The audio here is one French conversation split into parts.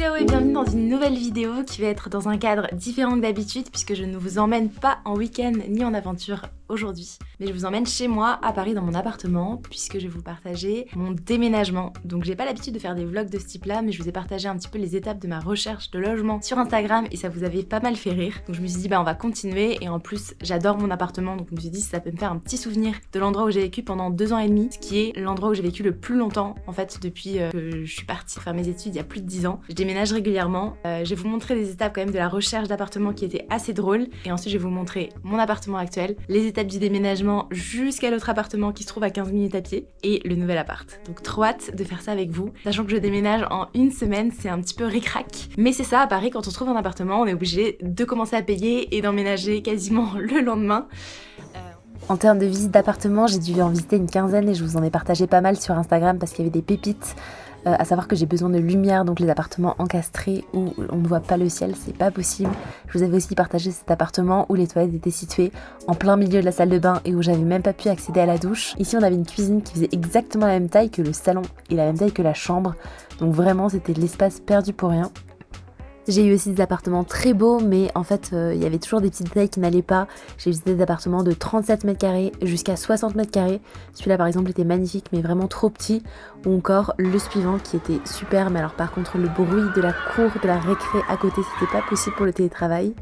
Hello et bienvenue dans une nouvelle vidéo qui va être dans un cadre différent que d'habitude puisque je ne vous emmène pas en week-end ni en aventure aujourd'hui. Mais je vous emmène chez moi à Paris dans mon appartement puisque je vais vous partager mon déménagement. Donc j'ai pas l'habitude de faire des vlogs de ce type là mais je vous ai partagé un petit peu les étapes de ma recherche de logement sur Instagram et ça vous avait pas mal fait rire. Donc je me suis dit on va continuer et en plus j'adore mon appartement donc je me suis dit ça peut me faire un petit souvenir de l'endroit où j'ai vécu pendant 2 ans et demi, ce qui est l'endroit où j'ai vécu le plus longtemps en fait depuis que je suis partie faire mes études il y a plus de 10 ans. Je déménage régulièrement. Je vais vous montrer des étapes quand même de la recherche d'appartement qui étaient assez drôles et ensuite je vais vous montrer mon appartement actuel, les étapes du déménagement jusqu'à l'autre appartement qui se trouve à 15 minutes à pied et le nouvel appart. Donc trop hâte de faire ça avec vous, sachant que je déménage en une semaine, c'est un petit peu ric-rac. Mais c'est ça à Paris, quand on se trouve un appartement, on est obligé de commencer à payer et d'emménager quasiment le lendemain. En termes de visite d'appartement, j'ai dû en visiter une quinzaine et je vous en ai partagé pas mal sur Instagram parce qu'il y avait des pépites. À savoir que j'ai besoin de lumière, donc les appartements encastrés où on ne voit pas le ciel, c'est pas possible. Je vous avais aussi partagé cet appartement où les toilettes étaient situées en plein milieu de la salle de bain et où j'avais même pas pu accéder à la douche. Ici on avait une cuisine qui faisait exactement la même taille que le salon et la même taille que la chambre, donc vraiment c'était de l'espace perdu pour rien. J'ai eu aussi des appartements très beaux, mais en fait, il y avait toujours des petites détails qui n'allaient pas. J'ai visité des appartements de 37 mètres carrés jusqu'à 60 mètres carrés. Celui-là, par exemple, était magnifique, mais vraiment trop petit. Ou encore le suivant qui était super, mais alors par contre, le bruit de la cour, de la récré à côté, c'était pas possible pour le télétravail.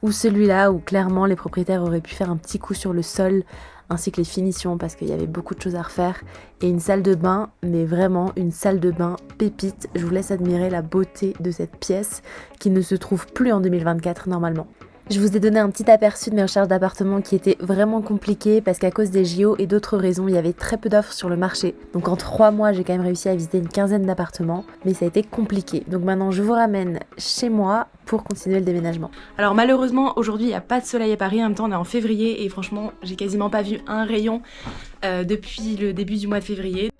Ou celui-là où clairement les propriétaires auraient pu faire un petit coup sur le sol, ainsi que les finitions parce qu'il y avait beaucoup de choses à refaire, et une salle de bain, mais vraiment une salle de bain pépite. Je vous laisse admirer la beauté de cette pièce qui ne se trouve plus en 2024 normalement. Je vous ai donné un petit aperçu de mes recherches d'appartements qui étaient vraiment compliquées parce qu'à cause des JO et d'autres raisons, il y avait très peu d'offres sur le marché. Donc en 3 mois, j'ai quand même réussi à visiter une quinzaine d'appartements, mais ça a été compliqué. Donc maintenant, je vous ramène chez moi pour continuer le déménagement. Alors malheureusement, aujourd'hui, il n'y a pas de soleil à Paris. En même temps, on est en février et franchement, j'ai quasiment pas vu un rayon depuis le début du mois de février.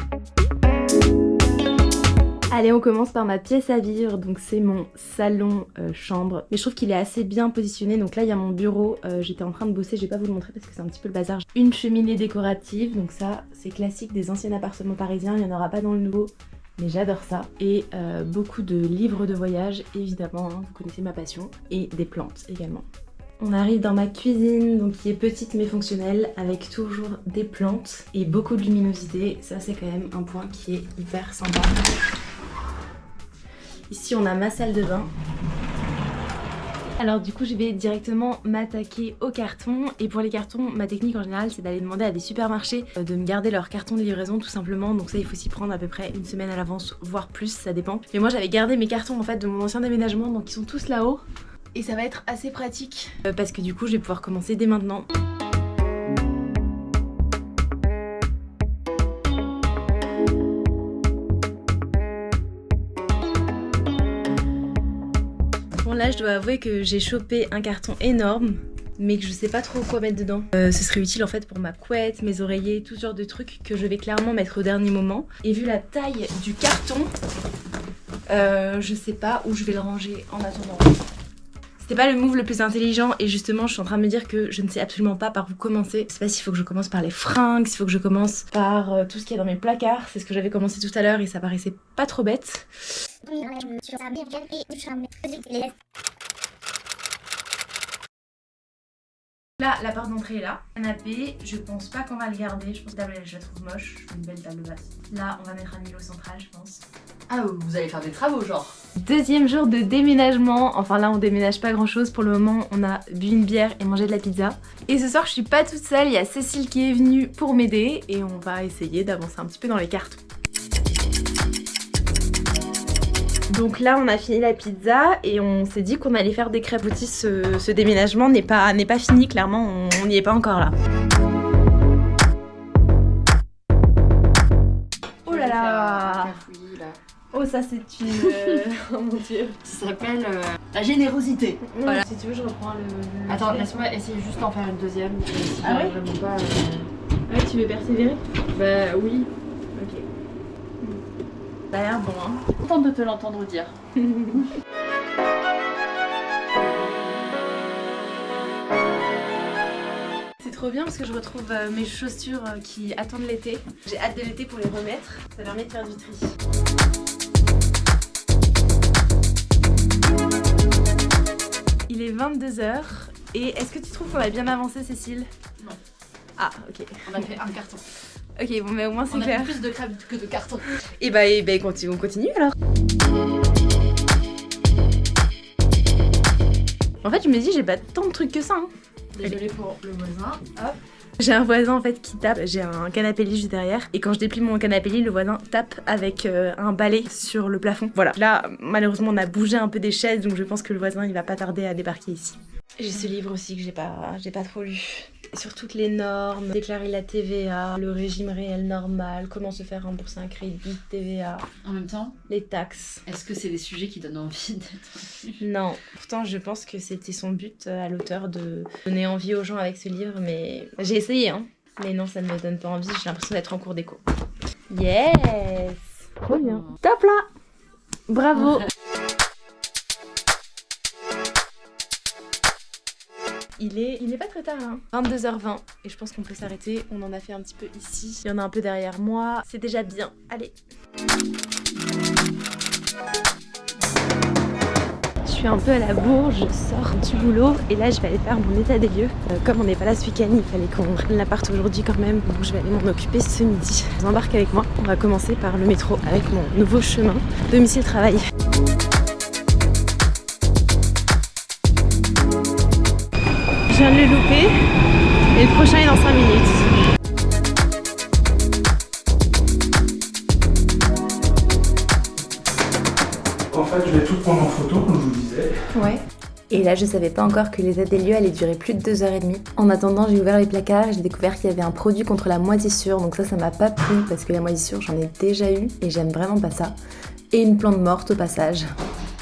Allez, on commence par ma pièce à vivre, donc c'est mon salon chambre. Mais je trouve qu'il est assez bien positionné, donc là il y a mon bureau, j'étais en train de bosser, je vais pas vous le montrer parce que c'est un petit peu le bazar. Une cheminée décorative, donc ça c'est classique des anciens appartements parisiens, il n'y en aura pas dans le nouveau, mais j'adore ça. Et beaucoup de livres de voyage, évidemment, hein, vous connaissez ma passion, et des plantes également. On arrive dans ma cuisine, donc qui est petite mais fonctionnelle, avec toujours des plantes et beaucoup de luminosité, ça c'est quand même un point qui est hyper sympa. Ici on a ma salle de bain. Alors du coup je vais directement m'attaquer aux cartons et pour les cartons ma technique en général c'est d'aller demander à des supermarchés de me garder leur carton de livraison tout simplement, donc ça il faut s'y prendre à peu près une semaine à l'avance voire plus, ça dépend. Mais moi j'avais gardé mes cartons en fait de mon ancien déménagement, donc ils sont tous là-haut et ça va être assez pratique parce que du coup je vais pouvoir commencer dès maintenant. Là je dois avouer que j'ai chopé un carton énorme mais que je sais pas trop quoi mettre dedans. Ce serait utile en fait pour ma couette, mes oreillers, tout genre de trucs que je vais clairement mettre au dernier moment. Et vu la taille du carton, je sais pas où je vais le ranger en attendant. C'était pas le move le plus intelligent et justement je suis en train de me dire que je ne sais absolument pas par où commencer. Je sais pas s'il faut que je commence par les fringues, s'il faut que je commence par tout ce qu'il y a dans mes placards. C'est ce que j'avais commencé tout à l'heure et ça paraissait pas trop bête. Là, la porte d'entrée est là. Canapé, je pense pas qu'on va le garder. Je pense que la table, je la trouve moche. Une belle table basse. Là, on va mettre un îlot central, je pense. Ah, vous allez faire des travaux, genre? Deuxième jour de déménagement. Enfin là, on déménage pas grand chose. Pour le moment, on a bu une bière et mangé de la pizza. Et ce soir, je suis pas toute seule. Il y a Cécile qui est venue pour m'aider. Et on va essayer d'avancer un petit peu dans les cartons. Donc là on a fini la pizza et on s'est dit qu'on allait faire des crêpes aussi. Ce déménagement n'est pas fini, clairement on n'y est pas encore là. Oh là là. Oh ça c'est une... oh mon dieu. Ça s'appelle la générosité. Voilà. Si tu veux je reprends le... Attends, laisse-moi essayer juste d'en faire une deuxième. Si ah ouais vraiment pas, Ah ouais, tu veux persévérer? Bah oui. Ok. Ça a l'air bon hein. Contente de te l'entendre dire. C'est trop bien parce que je retrouve mes chaussures qui attendent l'été. J'ai hâte de l'été pour les remettre. Ça permet de faire du tri. 22h. Et est-ce que tu trouves qu'on a bien avancé, Cécile? Non. Ah, ok. On a fait un carton. Ok, bon, mais au moins c'est On a clair. fait plus de crêpes que de carton. Et bah, on continue alors. En fait, je me dis, j'ai pas tant de trucs que ça. Hein. Désolée pour le voisin. Hop. J'ai un voisin en fait qui tape, j'ai un canapé lit juste derrière et quand je déplie mon canapé lit, le voisin tape avec un balai sur le plafond. Voilà, là malheureusement on a bougé un peu des chaises donc je pense que le voisin il va pas tarder à débarquer ici. J'ai ce livre aussi que j'ai pas trop lu. Sur toutes les normes, déclarer la TVA, le régime réel normal, comment se faire rembourser un crédit TVA, En même temps, les taxes. est-ce que c'est des sujets qui donnent envie d'être... Non, pourtant je pense que c'était son but à l'auteur de donner envie aux gens avec ce livre, mais j'ai essayé hein. Mais non, ça ne me donne pas envie, j'ai l'impression d'être en cours d'éco. Yes! Trop bien. Top là! Bravo! Il est pas très tard hein. 22h20 et je pense qu'on peut s'arrêter. On en a fait un petit peu ici. Il y en a un peu derrière moi. C'est déjà bien. Allez. Je suis un peu à la bourre, je sors du boulot et là je vais aller faire mon état des lieux. Comme on n'est pas là ce week-end, il fallait qu'on prenne l'appart aujourd'hui quand même, donc je vais aller m'en occuper ce midi. Vous embarquez avec moi, on va commencer par le métro avec mon nouveau chemin domicile-travail. Je viens de le louper et le prochain est dans 5 minutes. En fait, je vais tout prendre en photo, comme je vous disais. Ouais. Et là, je savais pas encore que l'état des lieux allait durer plus de 2h30. En attendant, j'ai ouvert les placards et j'ai découvert qu'il y avait un produit contre la moisissure. Donc ça m'a pas plu parce que la moisissure, j'en ai déjà eu et j'aime vraiment pas ça. Et une plante morte au passage.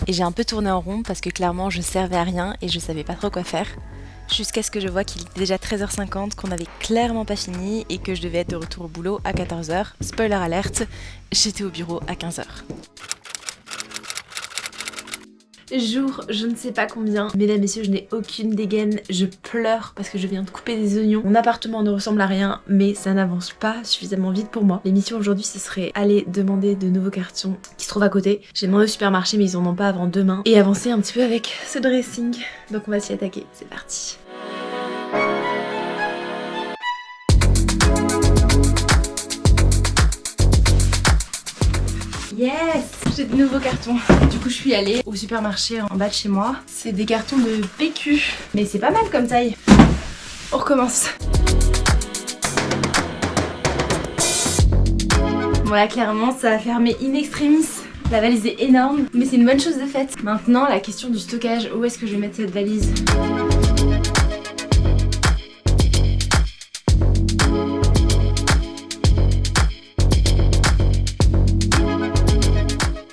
Et j'ai un peu tourné en rond parce que clairement, je servais à rien et je savais pas trop quoi faire. Jusqu'à ce que je vois qu'il est déjà 13h50, qu'on avait clairement pas fini et que je devais être de retour au boulot à 14h. Spoiler alerte, j'étais au bureau à 15h. Jour, je ne sais pas combien. Mesdames, messieurs, je n'ai aucune dégaine. Je pleure parce que je viens de couper des oignons. Mon appartement ne ressemble à rien, mais ça n'avance pas suffisamment vite pour moi. L'émission aujourd'hui, ce serait aller demander de nouveaux cartons qui se trouvent à côté. J'ai demandé au supermarché, mais ils en ont pas avant demain. Et avancer un petit peu avec ce dressing. Donc on va s'y attaquer. C'est parti. Yes! J'ai de nouveaux cartons. Du coup, je suis allée au supermarché en bas de chez moi. C'est des cartons de PQ. Mais c'est pas mal comme taille. On recommence. Bon là, clairement, ça a fermé in extremis. La valise est énorme, mais c'est une bonne chose de faite. Maintenant, la question du stockage. Où est-ce que je vais mettre cette valise ?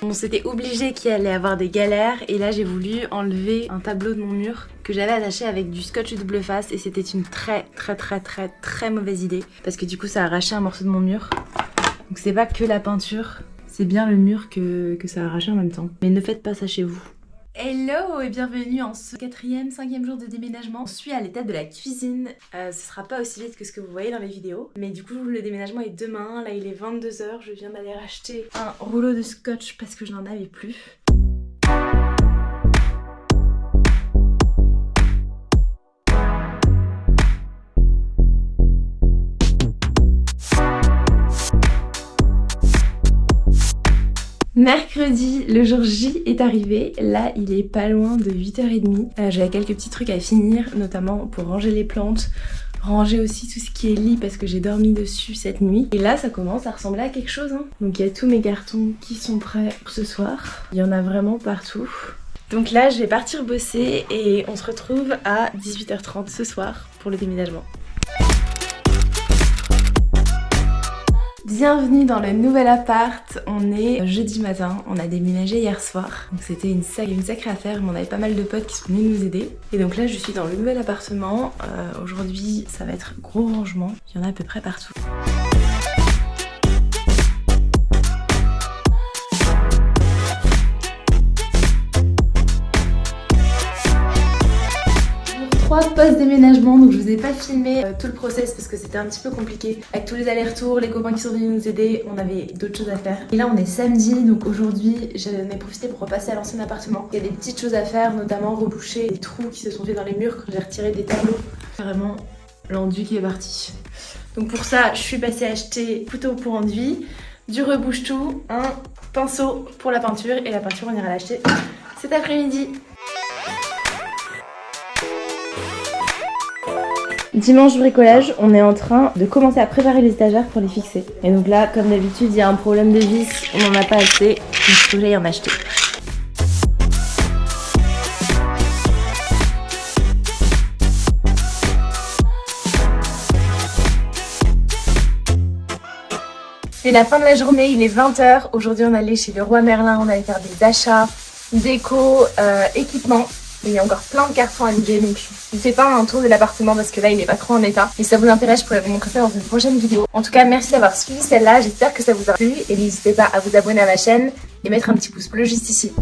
On s'était obligé qu'il allait avoir des galères et là j'ai voulu enlever un tableau de mon mur que j'avais attaché avec du scotch double face et c'était une très mauvaise idée parce que du coup ça a arraché un morceau de mon mur. Donc c'est pas que la peinture, c'est bien le mur que ça a arraché en même temps. Mais ne faites pas ça chez vous. Hello et bienvenue en ce 4e, 5e jour de déménagement. Je suis à l'étape de la cuisine. Ce sera pas aussi vite que ce que vous voyez dans les vidéos. Mais du coup, le déménagement est demain. Là, il est 22h. Je viens d'aller racheter un rouleau de scotch parce que je n'en avais plus. Mercredi, le jour J est arrivé. Là, il est pas loin de 8h30. J'avais quelques petits trucs à finir, notamment pour ranger les plantes, ranger aussi tout ce qui est lit parce que j'ai dormi dessus cette nuit. Et là, ça commence à ressembler à quelque chose. Hein. Donc il y a tous mes cartons qui sont prêts pour ce soir. Il y en a vraiment partout. Donc là, je vais partir bosser et on se retrouve à 18h30 ce soir pour le déménagement. Bienvenue dans le nouvel appart, on est jeudi matin, on a déménagé hier soir. Donc c'était une sacrée affaire, mais on avait pas mal de potes qui sont venus nous aider. Et donc là je suis dans le nouvel appartement, aujourd'hui ça va être gros rangement, il y en a à peu près partout. mois post-déménagement, donc je vous ai pas filmé tout le process parce que c'était un petit peu compliqué. Avec tous les allers-retours, les copains qui sont venus nous aider, on avait d'autres choses à faire. Et là on est samedi, donc aujourd'hui j'en ai profité pour repasser à l'ancien appartement. Il y a des petites choses à faire, notamment reboucher les trous qui se sont faits dans les murs quand j'ai retiré des tableaux. Vraiment l'enduit qui est parti. Donc pour ça, je suis passée acheter couteau pour enduit, du rebouche-tout, un pinceau pour la peinture et la peinture on ira l'acheter cet après-midi. Dimanche bricolage, on est en train de commencer à préparer les étagères pour les fixer. Et donc là, comme d'habitude, il y a un problème de vis, on n'en a pas assez, donc il faut que j'aille en acheter. C'est la fin de la journée, il est 20h. Aujourd'hui, on allait chez le Roi Merlin, on allait faire des achats, déco, équipement. Il y a encore plein de cartons à vider, donc je ne fais pas un tour de l'appartement parce que là, il n'est pas trop en état. Et si ça vous intéresse, je pourrais vous montrer ça dans une prochaine vidéo. En tout cas, merci d'avoir suivi celle-là, j'espère que ça vous a plu. Et n'hésitez pas à vous abonner à ma chaîne et mettre un petit pouce bleu juste ici.